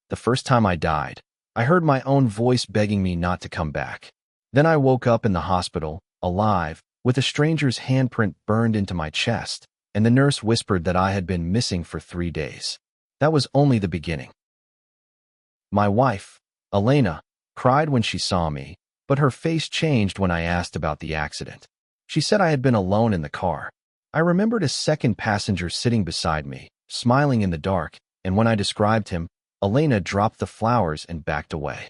The first time I died, I heard my own voice begging me not to come back. Then I woke up in the hospital, alive, with a stranger's handprint burned into my chest, and the nurse whispered that I had been missing for 3 days. That was only the beginning. My wife, Elena, cried when she saw me, but her face changed when I asked about the accident. She said I had been alone in the car. I remembered a second passenger sitting beside me, smiling in the dark, and when I described him, Elena dropped the flowers and backed away.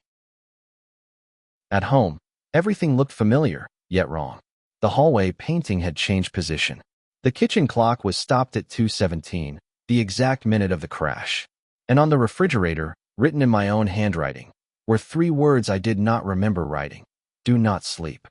At home, everything looked familiar, yet wrong. The hallway painting had changed position. The kitchen clock was stopped at 2:17, the exact minute of the crash. And on the refrigerator, written in my own handwriting, were 3 words I did not remember writing: "Do not sleep."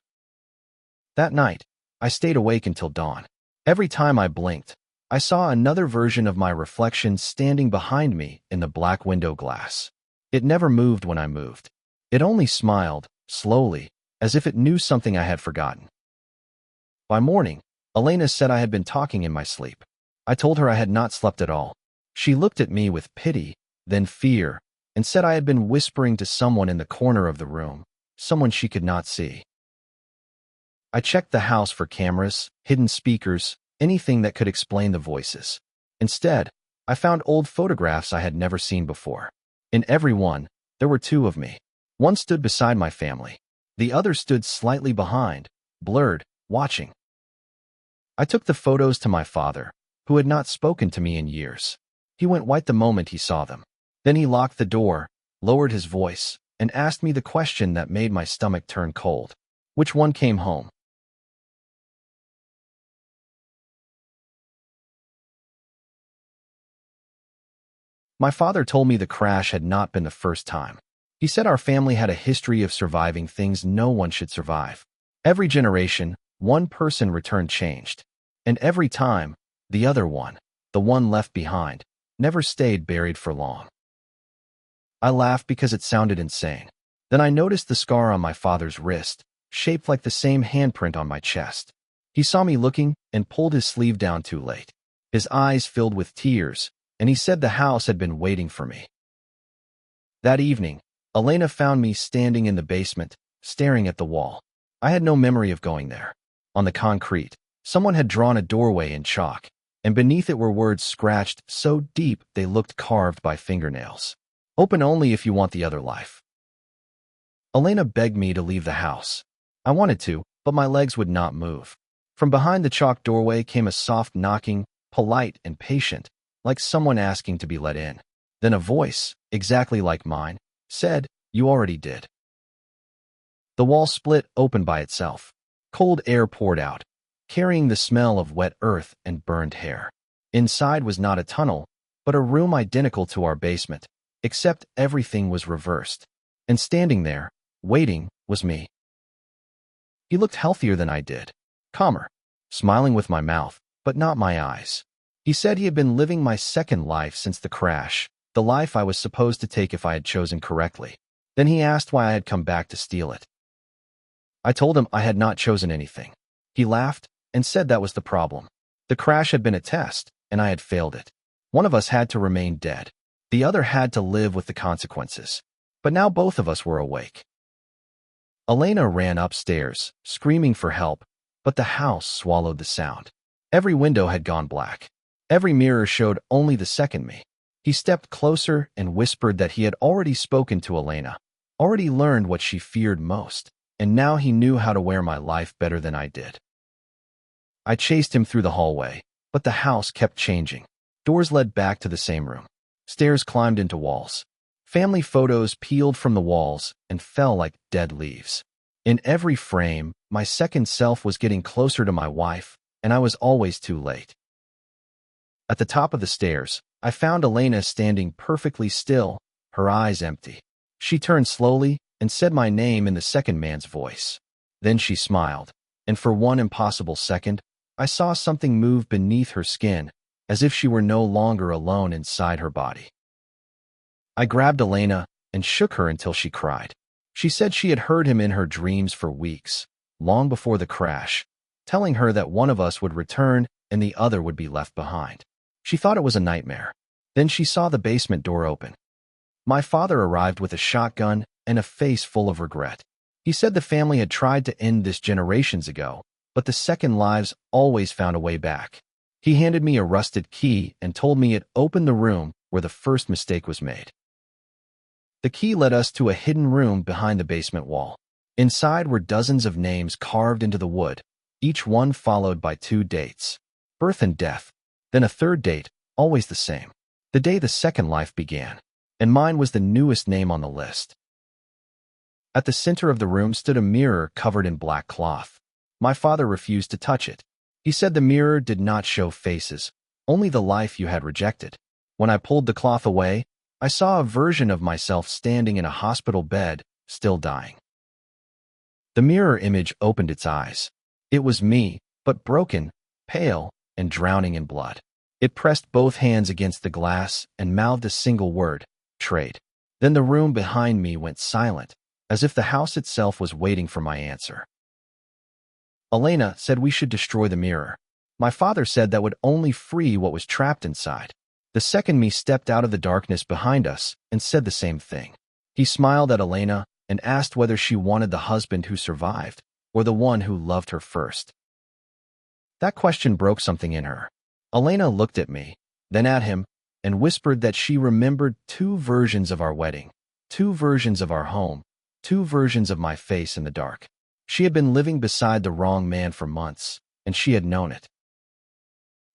That night, I stayed awake until dawn. Every time I blinked, I saw another version of my reflection standing behind me in the black window glass. It never moved when I moved. It only smiled, slowly, as if it knew something I had forgotten. By morning, Elena said I had been talking in my sleep. I told her I had not slept at all. She looked at me with pity, then fear, and said I had been whispering to someone in the corner of the room, someone she could not see. I checked the house for cameras, hidden speakers, anything that could explain the voices. Instead, I found old photographs I had never seen before. In every one, there were 2 of me. One stood beside my family. The other stood slightly behind, blurred, watching. I took the photos to my father, who had not spoken to me in years. He went white the moment he saw them. Then he locked the door, lowered his voice, and asked me the question that made my stomach turn cold. Which one came home? My father told me the crash had not been the first time. He said our family had a history of surviving things no one should survive. Every generation, one person returned changed. And every time, the other one, the one left behind, never stayed buried for long. I laughed because it sounded insane. Then I noticed the scar on my father's wrist, shaped like the same handprint on my chest. He saw me looking and pulled his sleeve down too late. His eyes filled with tears, and he said the house had been waiting for me. That evening, Elena found me standing in the basement, staring at the wall. I had no memory of going there. On the concrete, someone had drawn a doorway in chalk, and beneath it were words scratched so deep they looked carved by fingernails. Open only if you want the other life. Elena begged me to leave the house. I wanted to, but my legs would not move. From behind the chalk doorway came a soft knocking, polite and patient, like someone asking to be let in. Then a voice, exactly like mine, said, "You already did." The wall split open by itself. Cold air poured out, carrying the smell of wet earth and burned hair. Inside was not a tunnel, but a room identical to our basement, except everything was reversed. And standing there, waiting, was me. He looked healthier than I did, calmer, smiling with my mouth, but not my eyes. He said he had been living my second life since the crash, the life I was supposed to take if I had chosen correctly. Then he asked why I had come back to steal it. I told him I had not chosen anything. He laughed and said that was the problem. The crash had been a test, and I had failed it. One of us had to remain dead. The other had to live with the consequences. But now both of us were awake. Elena ran upstairs, screaming for help, but the house swallowed the sound. Every window had gone black. Every mirror showed only the second me. He stepped closer and whispered that he had already spoken to Elena, already learned what she feared most, and now he knew how to wear my life better than I did. I chased him through the hallway, but the house kept changing. Doors led back to the same room. Stairs climbed into walls. Family photos peeled from the walls and fell like dead leaves. In every frame, my second self was getting closer to my wife, and I was always too late. At the top of the stairs, I found Elena standing perfectly still, her eyes empty. She turned slowly and said my name in the second man's voice. Then she smiled, and for one impossible second, I saw something move beneath her skin, as if she were no longer alone inside her body. I grabbed Elena and shook her until she cried. She said she had heard him in her dreams for weeks, long before the crash, telling her that one of us would return and the other would be left behind. She thought it was a nightmare. Then she saw the basement door open. My father arrived with a shotgun and a face full of regret. He said the family had tried to end this generations ago, but the second lives always found a way back. He handed me a rusted key and told me it opened the room where the first mistake was made. The key led us to a hidden room behind the basement wall. Inside were dozens of names carved into the wood, each one followed by 2 dates, birth and death, then a third date, always the same, the day the second life began, and mine was the newest name on the list. At the center of the room stood a mirror covered in black cloth. My father refused to touch it. He said the mirror did not show faces, only the life you had rejected. When I pulled the cloth away, I saw a version of myself standing in a hospital bed, still dying. The mirror image opened its eyes. It was me, but broken, pale, and drowning in blood. It pressed both hands against the glass and mouthed a single word, trade. Then the room behind me went silent, as if the house itself was waiting for my answer. Elena said we should destroy the mirror. My father said that would only free what was trapped inside. The second me stepped out of the darkness behind us and said the same thing. He smiled at Elena and asked whether she wanted the husband who survived or the one who loved her first. That question broke something in her. Elena looked at me, then at him, and whispered that she remembered 2 versions of our wedding, 2 versions of our home, 2 versions of my face in the dark. She had been living beside the wrong man for months, and she had known it.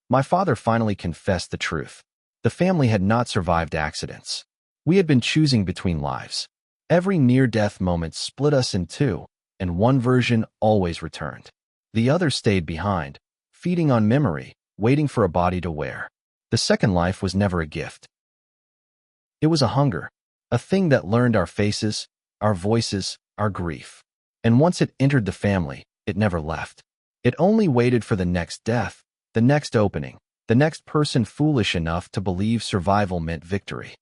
My father finally confessed the truth. The family had not survived accidents. We had been choosing between lives. Every near-death moment split us in 2, and one version always returned. The other stayed behind, feeding on memory, waiting for a body to wear. The second life was never a gift. It was a hunger, a thing that learned our faces, our voices, our grief. And once it entered the family, it never left. It only waited for the next death, the next opening, the next person foolish enough to believe survival meant victory.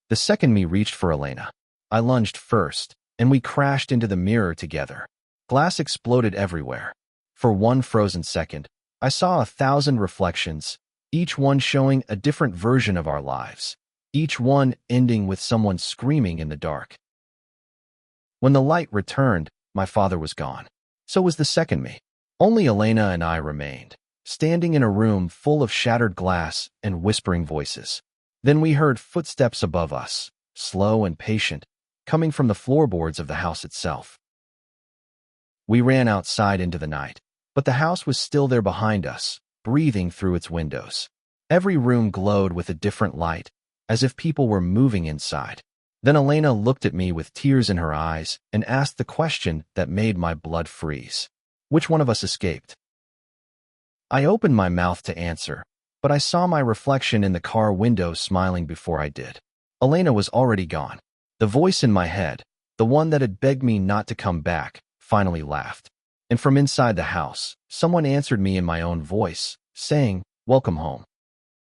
The second me reached for Elena. I lunged first, and we crashed into the mirror together. Glass exploded everywhere. For one frozen second, I saw 1,000 reflections, each one showing a different version of our lives, each one ending with someone screaming in the dark. When the light returned, my father was gone. So was the second me. Only Elena and I remained, standing in a room full of shattered glass and whispering voices. Then we heard footsteps above us, slow and patient, coming from the floorboards of the house itself. We ran outside into the night, but the house was still there behind us, breathing through its windows. Every room glowed with a different light, as if people were moving inside. Then Elena looked at me with tears in her eyes and asked the question that made my blood freeze. Which one of us escaped? I opened my mouth to answer, but I saw my reflection in the car window smiling before I did. Elena was already gone. The voice in my head, the one that had begged me not to come back, finally laughed. And from inside the house, someone answered me in my own voice, saying, "Welcome home."